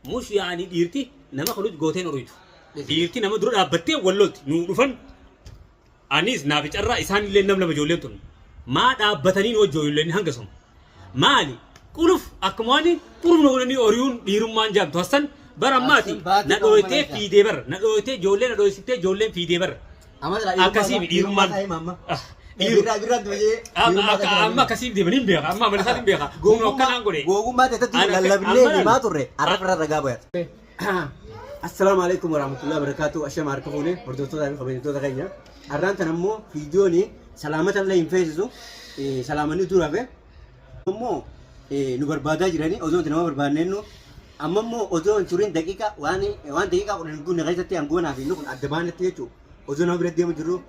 mush yaani dhiirti nama kanuut gooteen horiitu dhiirti nama dura dhaabbattee wallolti nuu dhufan anis naafi carraa isaan illee nam lama ijoolleen tun maa dhaabbatanii hojjoo illeen hanga sun maali quluf akkuma waan xurumna godhanii horiyuun dhiirummaan jaamtu hassan bara ammaati na dhooytee fiidee bara na dhooytee ijoollee na dhooysitee ijoolleen fiidee bara akkasii dhiirummaan amma akkasii deemanii hin beeka amma amaleessaatiin beeka goonoo akkanaan godhe googummaa teessatti lallabnee himaa turre arrafirra ragaa boyata. Assalaamu alaikum warahmatullahi wabarakatuh. Ashama harka fuune hordoftoota fi kabajamtoota keenya. Arraan tan ammoo viidiyoon salaamata illee hin feesisu salaamanii turafe ammoo nu barbaadaa jiranii osoo nama barbaanneennu amma ammoo osoo hin turin daqiiqa waan daqiiqa kudhan guunne keessatti hangoonaa fi kun adda baanetti jechuudha. Osoo nama bira deemu jirru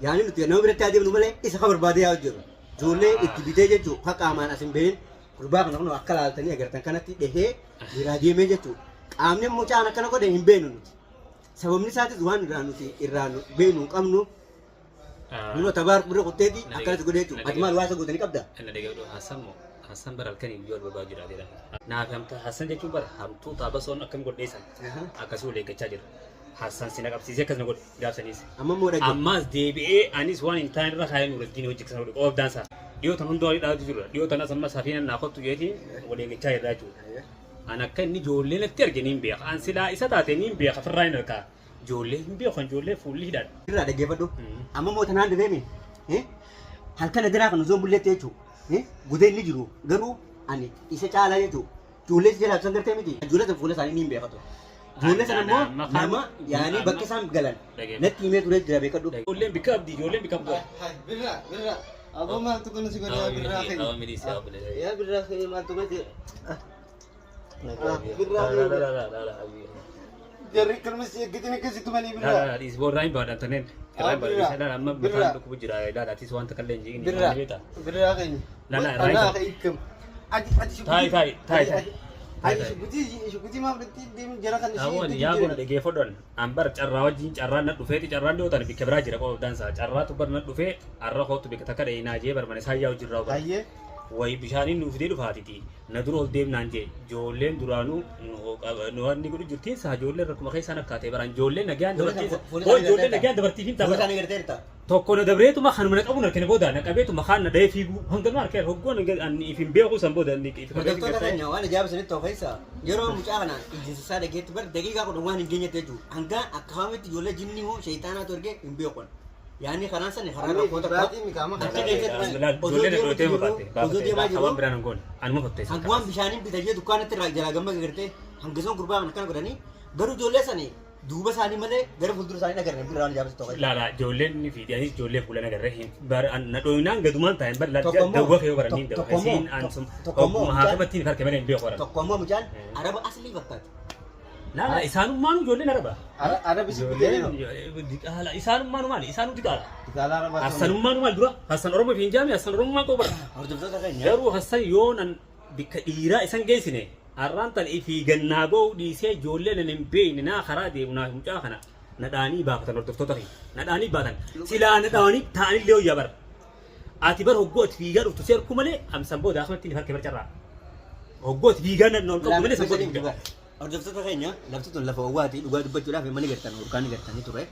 yaani nuti nama biratti adeemnu malee isa kan barbaadee yaa jiru. Ijoollee itti bitee jechuudha. Faqaamaan as hin beeyin gurbaa kana kun akka laaltanii agartan kanatti dhehee biraa deemee jechuudha. Qaamni immoo caan akkana godhe hin beenu nuti. Sababni isaatis waan irraa beenu qabnu. Nuno tabaar bira qotteeti akkanatti godhe jechuudha. Ati maal waasa gootanii qabda? Inni dhaga'u Hassan bara halkanii biyyoon barbaadu jira jedha. Naaf hamtu Hassan jechuun bara hamtuu taaba soon akkam godheessan akkasii wal eeggachaa jira. Hassan sina qabsiisee akkasina godhe gaafsaniis. Amma immoo dhaggeeffatu. Ammas deebi'ee anis waan hin taane irra kaayee nuurrattiin hojjechisan godhe qoobdaan isaa. Dhiyootan hunda walii dhaabatu jira. Dhiyootan as amma safiina naa kottu jeetiin wal eeggachaa jirra jechuudha. An akka inni ijoollee natti arge niin beeka. An silaa isa taate niin beeka firraa hin argaa. Ijoollee hin beeku kan ijoollee fuulli hidhaadha. Irraa dhaggeeffadhu. Amma immoo tanaan dhufeemi. Halkan adiraa kan osoo bulletti jechuudha. Gudee inni jiru garuu ani isa caalaa jechuudha. Ijoollee si jalaa san gartee miti. Ijoollee san fuula isaanii niin beekatu. Ijoollee san ammoo nama yaanii bakka isaan galan natti himee ture jira beekadhu. Ijoolleen bika abdii ijoolleen bika abdii. Birra aboo maaltu kun si godhaa birraa keenya. Qaama miliisii abule. Yaa birraa keenya maaltu godhe. Jarri kalma si eeggatanii akkasitti malee birraa. Dhiis boorraa hin baadhan tanneen. Irraa hin baadhan isa dhaan amma bitaan dhukkubu jira ilaalaatiis wanta kallee hin jiin hin beeta. Birraa keenya. Lala irraa hiikam. Taai. Shukutii maaf dhatti deemu jara kan ishee. Awwan yaa gona dhageeffadhoon ambar carraa wajjin carraan na dhufeeti carraan dhiyootan bikka biraa jira qoobdaan isaa carraa tubbar na dhufee arra kootu bikka takka dhahee naajee barmane saayyaa hojirraa hubata. Baay'ee. Wayi bishaaniin nuuf dee dhufaatiti na dura ol deemnaan jee ijoolleen duraanuu nu wanni godhu jirtiin saa ijoolleen rakkuma keessaan akkaatee baran ijoolleen nagaan dabartiisa ijoolleen nagaan dabartiifin tapha tokko na dabreetuma kanuma na qabu na kene booda na qabeetuma kaan na dhahee fiiguu hanganuu harkee hoggoon ifin beekuu san booda inni hordoftoota keenya waan ajaa'ibaa sanitti ta'u keessa yeroo mucaa kana ijjiinsa isaa dhageetti bar daqiiqaa kudhan waan hin geenyetti jechuudha. Hanga akka haamitti ijoollee jinni moo sheeyitaanaatu ergee hin beekon. Yani kanan sana kanan rakkoota Berarti mikama ijoollee na dhootee maqaatte waan biraan hangoon anuma fakkeessa. Hangumaan bishaaniin bitayee dukkaanatti irraa jalaa gamma gartee hangasoon gurbaa kan akkana godhanii garuu ijoollee sanii duuba isaanii malee gara fuuldura isaanii agarre biraan ijaabatu ta'u. Laala ijoolleen ni fiidiyaanis ijoollee fuulan agarre na dhooyinaan gadumaan ta'e bar dawwa kee baranii dawwa isiin ansum haa qabattiin harka malee hin beeku waran. Tokko ammoo mucaan araba aslii fakkaata. Laala isaanummaan ijoolleen araba. Araba sibiilaa. Laala isaanummaan maali isaanuu diqaala. Diqaala araba. Hassanummaan maal dura Hassan Oromoo fi hin jaami Hassan Oromummaan qaba. Hordoftoota keenya. Garuu Hassan yoonan bikka dhiiraa isan geessine har'aan tan ifii gannaa ga'uu dhiisee ijoolleen hin beekne naa karaa deemu naa mucaa kana nadhaanii baafatan hordoftoota keenya nadhaanii baatan silaa nadhaanii ta'anillee hoyyaa bara. Ati bar hoggooti fiigaa dhuftu seerku malee amsan booda akkamitti ni harkee barcarraa. Hoggooti fiigaa nadnoon qabu malee sabbooti fiigaa. Hordoftoota keenya lafti tun lafa owwaati dhugaa dubbachuudhaaf mana gartan urkaan gartanii ture.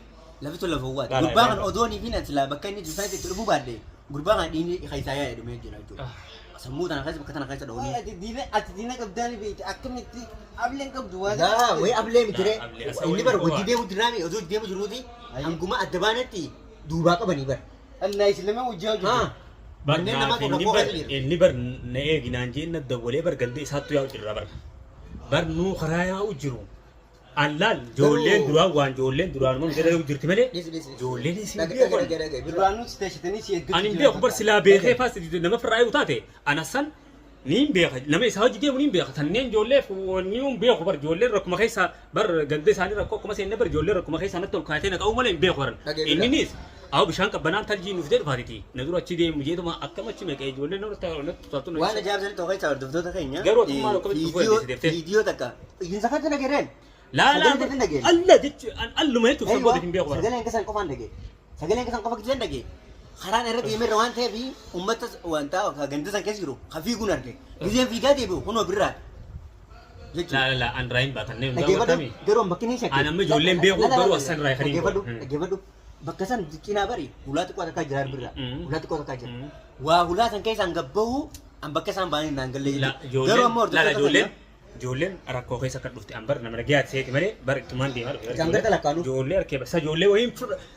Lafti tun lafa owwaati. Gurbaa kan odoonii fi silaa bakka inni jiru isaanitti dhufuu baadde gurbaa kan dhiinni keessaa yaa'ee dhumee jira jechuudha. Sammuu tana keessa bakka tana keessa dhawanii. Ati diina qabdaani beekti akkamitti ableen qabdu waan. Gaa wayi ablee mitire inni bar hojii deemu diraami odoo deemu jiruuti hanguma adda baanetti duubaa qabanii bar. Allah islama wajjaa jiru. Manneen namaa tokko qofaatu jira. Inni bar na eeginaan jeen na dawwalee bar galdee isaattu yaa'u jirra bar. Bar nuu karaa yaa'u jiru. Allaal ijoolleen duraan waan ijoolleen duraan immoo gara jirti malee ijoolleen isin beeku. Duraanuu si teessitanii si eeggatu. Ani beeku bar silaa beekee faas nama firraa eegu taate anasan niin beeka nama isaa hojii deemu niin beeka tanneen ijoollee niin beeku bar ijoolleen rakkuma keessa bar ganda isaanii rakkoo akkuma seenna bar ijoolleen rakkuma keessa natti ol kaayatee na qabu malee hin beeku baran. Inninis awu bishaan qabbanaan taljii nuuf jedhu faatiti na dura achi deemu jeetuma akkamachi meeqa ijoolleen nama taatu waan ajaa'ibsanii ta'u keessa hordoftoota keenya garuu akkuma akkamitti dhufuu deeftee viidiyoo takka ijinsa fakkaatu nageereen. Laala Allah jechuun alluma jechuun sabboota hin beeku bara. Sagaleen keessan qofaan dhagee sagaleen keessan qofa keessan dhagee karaan irra deemerra waan ta'eef uummata wanta ganda san keessa jiru hafiiguun arge gizeen fiigaa deebi'u kunoo birraa لا أنا راين باتني dhaggeeffadhu garuu bakki ni shakke Ana amma ijoolleen beeku garuu asan irraa kan hin godhu. dhaggeeffadhu bakka san cinaa bari hulaa xiqqoo takkaa jira birra Mm. hulaa xiqqoo takkaa jira waa hulaa san keessaan gabbahu an bakka isaan baanii naan gallee garuu ammoo ijoolleen rakkoo keessa kan dhufte an bar nama nagayaati seeti malee bar ittumaan deemaa dhufe. Jangarta lakkaanu. Ijoollee harkee basa ijoollee wayiin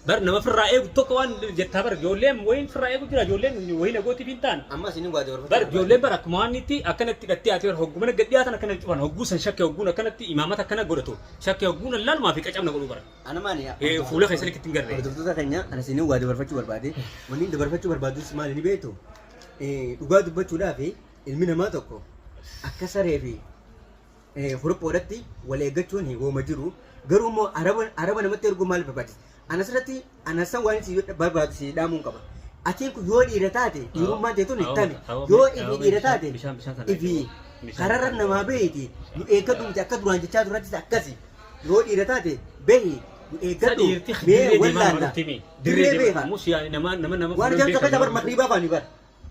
bar nama firraa eegu tokko waan jettaa bar ijoolleen wayiin firraa eegu jira ijoolleen wayiin agootii hin taane. amma isin waa dabarfatu Bar ijoolleen bar akkuma waannitti akkanatti hidhattee ati bar hoggumana gadhiyaatan akkanatti cufan hogguu san shakkee hogguun akkanatti imaamata akkana godhatu shakkee hogguun laalumaa fi qacabna godhuu bara. ana maani Fuula keessa likitti hin garree. hordoftoota keenya ana isin waa dabarfachuu barbaade wanni dabarfachuu barbaadus maali ni beektu dhugaa dubbachuudhaaf ilmi namaa tokko akka saree fi Huruphoodhatti wal eeggachuun wooma jiru garuu immoo araba namatti erguu maal barbaachisa? Anasirratti anasan waan si barbaachisi dhaamuun qaba. Atiin kun yoo dhiira taate dhiirummaan teetuun hin taane yoo ifi dhiira taate ifi kararra namaa beeti nu eeggadhu miti akka duraan jechaa durattis akkasi yoo dhiira taate behi nu eeggadhu mee wallaalla dirree beeka waan jaamsa keessa bar makriibaa faanii bar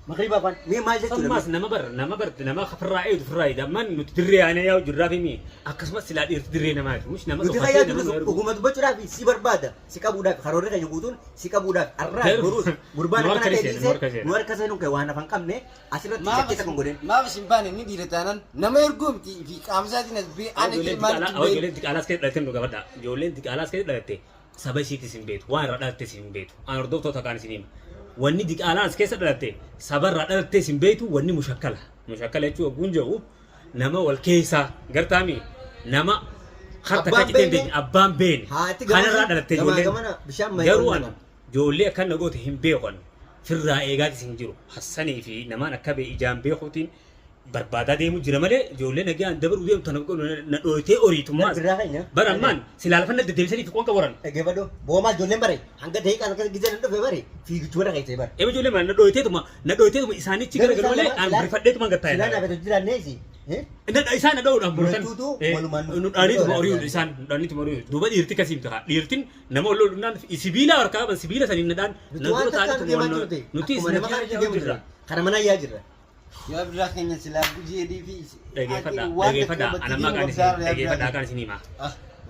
makriibaa faan mee maal jechuudha Ammas nama firraa eegu firraa eedaman nuti dirree aanee yaa'u jirraa fi mii akkasumas silaa dhiirti dirree namaati. Mush nama nuti fayyaa jiru dhuguma dubbachuudhaaf si barbaada si qabuudhaaf karoorri keenya guutuun si qabuudhaaf arraa boruus gurbaan akkana deebisee nu harka seenuun kee waan afaan qabne asirratti shakkisa kan godhen maaf isin baane ni dhiira taanan nama erguu miti fi qaamsaatiin as bee ani Ijoolleen diqaalaas keessa dhalatte nu gabadha. Ijoolleen diqaalaas keessa dhalatte saba isiitis hin beetu waan irraa dhalatte hin beetu. An hordoftoota kaan isin hima. Wanni diqaalaas keessa dhalatte saba irraa dhalatte hin beetu wanni mushakkala. Mushakkala jechuun ogguun jedhu nama wal keessaa gartaami nama harta kaciteen abbaan beene kanarraa dhalatte ijoolleen garuu an ijoollee akkan nagoote hin beekan firraa eegaatis hin jiru hassanii fi namaan akka bee ijaan beekuutiin barbaadaa deemu jira malee ijoollee nagaan dabaruu deemtu na dhooytee oriitummaas bara ammaan silaalfanna deddeebisanii fi qoonqa waran dhaggeeffadhu boomaa ijoolleen bare hanga daqiiqaan akka gizeen dhufe bare fiigichuu bara keessee bare ema ijoollee maal na dhooyteetuma isaanichi gara gara malee aan rifadheetuma gattaa'e silaa naafatu jiraanneesi isaan dha'uudhaan buratan nu dhaaniituma oriyu isaan nu dhaaniituma oriyu duuba dhiirti kasiif ta'a dhiirtin nama ol lolunaan sibiila harkaa qaban sibiila saniin nadhaan na dura taa'anii nuti jirra kana mana yaa jirra yoo biraa keenya silaa gujeedii fi dhaggeeffadha anammaa dhaggeeffadhaa kaan isin hima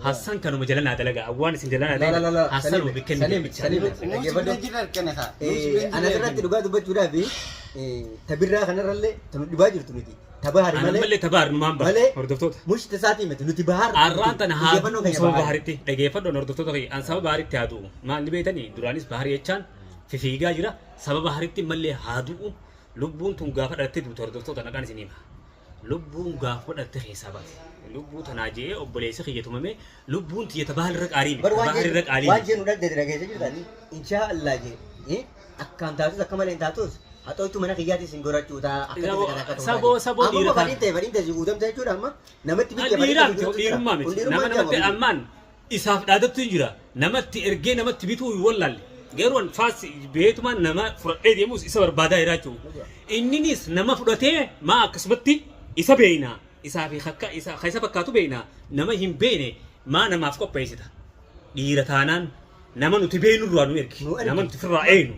Hassan kanuma jala naa dalaga awwaan isin jala naa dalaga Hassan obi kenni ana irratti dhugaa dubbachuudhaaf tabirraa kanarrallee tanu dhibaa jirtu miti tabaari malee tabaar numaan bara hordoftoota mushti isaatii miti nuti bahar arraan tana haa saba baharitti dhaggeeffadhoon hordoftoota kee an saba baharitti haa du'u maal ni beetanii duraanis bahari jechaan fifiigaa jira saba baharitti malee haa du'u lubbuun tun gaafa dhalatte duutu hordoftoota naqaan isin hima lubbuun gaafa dhalatte keessaa baate lubbuu tanaa jee obboleessi xiyyatumame lubbuun tiyyata bahalirra qaarii miti bahalirra qaarii waan jennu dhagde dhageessa jirtani inshaa Allah jee akkaan taatus akka malee taatus haa ta'utu mana kiyyaatis hin gorachuu ta'a akka saboo dhiira amma fadhiin ta'e guutamte jechuudha amma namatti bitte dhiirummaa miti nama namatti ammaan isaaf dhaadattu hin jira namatti ergee namatti bituu hin wallaalle geeruun faas beetumaan nama fudhadhee deemus isa barbaadaa jira jechuudha inninis nama fudhatee maa akkasumatti isa beeyna isaa fi akka isa fakkaatu beeyna nama hin beene maa namaaf qopheessita dhiira taanaan nama nuti beenu duraa nu ergi nama nuti firraa eenu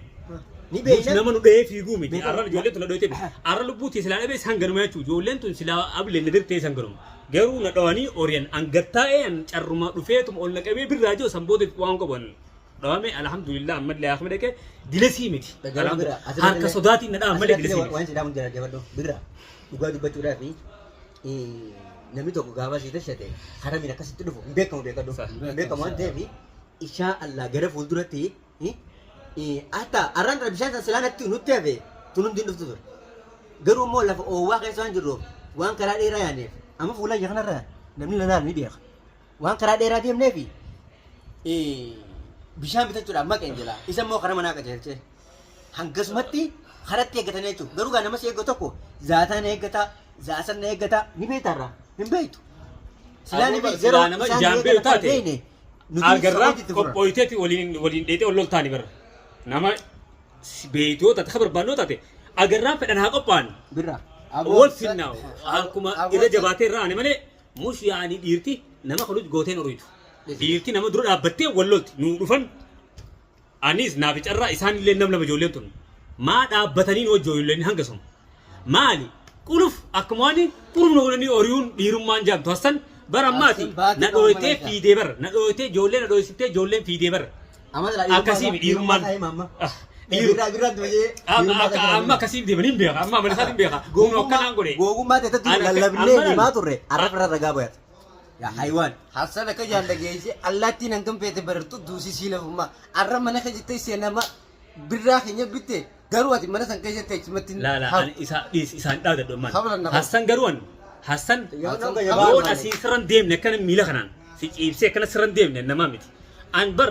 ni beeyna nama nu dhee fiiguu miti arra ijoolleen tun na dhoyte arra lubbuutii silaa dhabee isaan ganuma jechuudha ijoolleen tun silaa ablee na dirtee isaan ganuma garuu na dhawanii oriyan an gattaa'ee an carruma dhufeetuma ol naqabee birraa jiru san booda waan qaban dhawame alhamdulillah ammallee akkuma dhaqee dilesii miti harka sodaatiin na dha'a malee dilesii waan jedhamu jira jabadho biraa dhugaa dubbachuudhaaf namni tokko gaafa si tashate haramiin akkasitti dhufu hin beekamu waan ta'eef inshaa Allah gara fuulduratti hatta arraan dhala bishaan silaa natti nutti hafe tun hundi dhuftu ture garuu immoo lafa oowwaa keessa waan jirruuf waan karaa dheeraa yaaneef amma fuula ija kanarraa namni lalaal ni beeka waan karaa dheeraa deemneef bishaan bitachuudhaaf maqeen jira isa immoo karaa manaa qajeelchee hangasumatti karatti eeggatanii jechuudha garuu gaa nama si eeggatu tokko zaataan eeggata zaasan eeggata ni beektarraa hin beektu silaa ni beektu silaa nama ijaan beeku taate agarraa qophooyiteeti waliin dheetee ol loltaani bara nama beeytoota akka barbaannoo taate agarraan fedhan haa qophaa'an birraa wal finnaa akkuma irra jabaatee irraa malee mush yaa'anii dhiirti nama kanuuti gooteen horiitu dhiirti nama dura dhaabbattee wal lolti nuu dhufan anis naaf carraa isaan illee nam lama ijoolleen tun maa dhaabbatanii hojii ijoolleen hanga sun maali quluf akkuma waan quluf nu godhanii oriyuun dhiirummaan jaamtu hassan bara ammaati na dhooytee fiidee bara na dhooytee ijoollee na dhooysiftee ijoolleen fiidee bara akkasii dhiirummaan amma akkasii deemanii hin beeka amma amaleessaatiin hin beeka humna akkanaan godhe Gogummaa ta'etti lallabnee himaa turre arraba ragaa boyat. Yaa haywaan. Hasan akka jaan dhageesse allaattiin hangam feete barartu duusii sii lafummaa arra mana ka jettee seenama birraa keenya bitte garuu ati mana san keessa teessumatti laala isaan dhaadadhu ammaan hassan garuu hassan yoon asii sirran deemne akkana miila kanaan si ciibsee akkana sirran deemne namaa miti an bar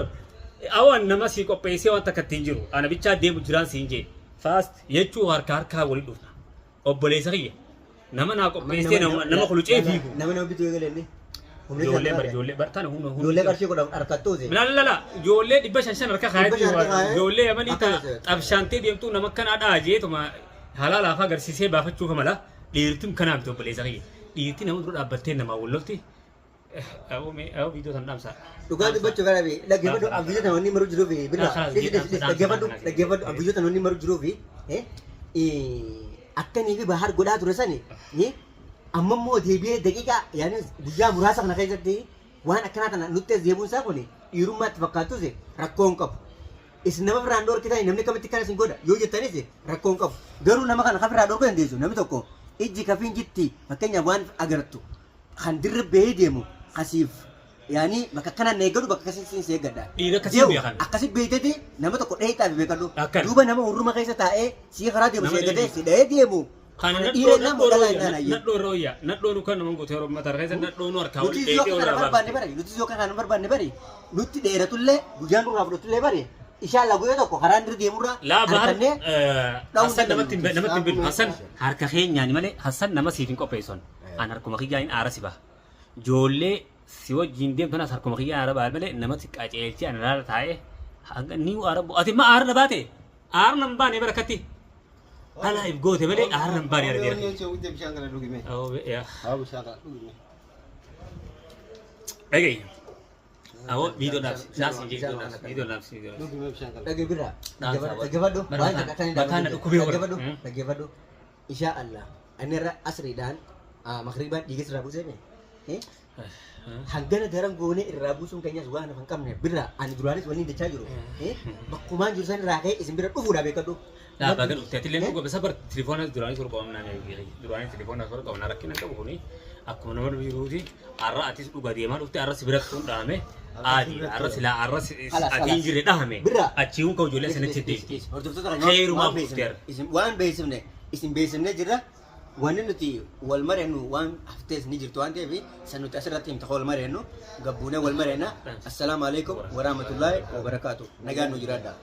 awaan nama si qopheessee waan takka ittiin jiru ana bichaa deemu jiraan siin jee faast jechuu harkaa waliin dhufna obboleessa kiyya nama naa qopheessee nama kulucee fiigu Nama bituu eegalee ijoollee bartaan Ijoollee qarshii godhamu harkattuuti. lala ijoollee 500 harka kaayatti ijoollee amanii xabshaantee deemtuu nama akkanaa dhaajeetuma haala laafaa agarsiisee baafachuuf mala dhiirtiin kanaa miti obboleessa kiyya dhiirtii nama dura dhaabbattee namaa wallolti viidiyoo tan dhaamsaa Dhugaa dubbachuu gara bee dhaggeeffadhu abbiyyota namoonni maruu jiruu fi birra dhaggeeffadhu abbiyyota namoonni maruu jiruu fi akkanii fi bahar godhaa ture sani amma immoo deebi'ee daqiiqaa yaani guyyaa muraasa kana keessatti waan akkanaa kana nutti deebuun isaa kun dhiirummaatti fakkaattus rakkoo hin qabu. Isin nama biraan dhoorkitan namni kamitti kana isin godha yoo jettanis rakkoo hin qabu. Garuu nama kana kafirraa dhoorkuu dandeessu namni tokko ijji kafiin jitti fakkeenyaaf waan agartu kan dirree deemu kasiif yaani bakka kanaan eeggatu bakka akkasii si eeggadha. Dhiira akkasii beekan. Akkasii beekteeti nama tokko dheetaa fi beekadhu. Duuba nama urruma keessa taa'ee si karaa deemu si eeggatee si dhahee deemu. Kana nadhoo kan nama gootee yeroo mataa keessa nadhoo harkaa wal dheedhee nuti yoo kana barbaanne bari nuti dheeratullee guyyaan duraa fudhatullee bari inshallah guyyaa tokko karaa irra deemurra harkannee Hassan namatti hin bilu Hassan harka keenyaan malee Hassan nama siif hin qopheesson an harkuma kiyyaan aara si baha ijoollee si wajjin deemtanas harkuma kiyyaan aara baha malee namatti qaceelchee an irra taa'ee ni aara ati ma aara na baate aara nan baane barakatti Hala if go te bele aran bari ar dir. Oh ya. Lagi. Awo video nafsi. Nafsi video nafsi. Lagi bira. Lagi badu. Batana du kubi Lagi badu. Insyaallah. Anira asri dan maghriban digis rabu sene. Hangana daram gone irrabu sun kanya zuwa na fankamne bira an duranis wani da chajiru. Bakkuman jursan raake isin bira dufu da be kadu. Nah, bagian ukti hati lain juga besar teleponan durani suruh kawan nanya gini, durani teleponan suruh kawan narak kena kamu ni, aku nomor biru sih, arah atis uga dia mah ukti arah seberat pun dah me, adi arah sila arah atinjir dah me, acium kau jualan sana cedek, hey rumah buktiar, isim wan besimne, isim besimne jira, wan nuti wal marenu wan haftes ni jirtuan tevi, sanut asrat tim tak wal marenu, gabuna wal marena, assalamualaikum warahmatullahi wabarakatuh, naga nu jirada.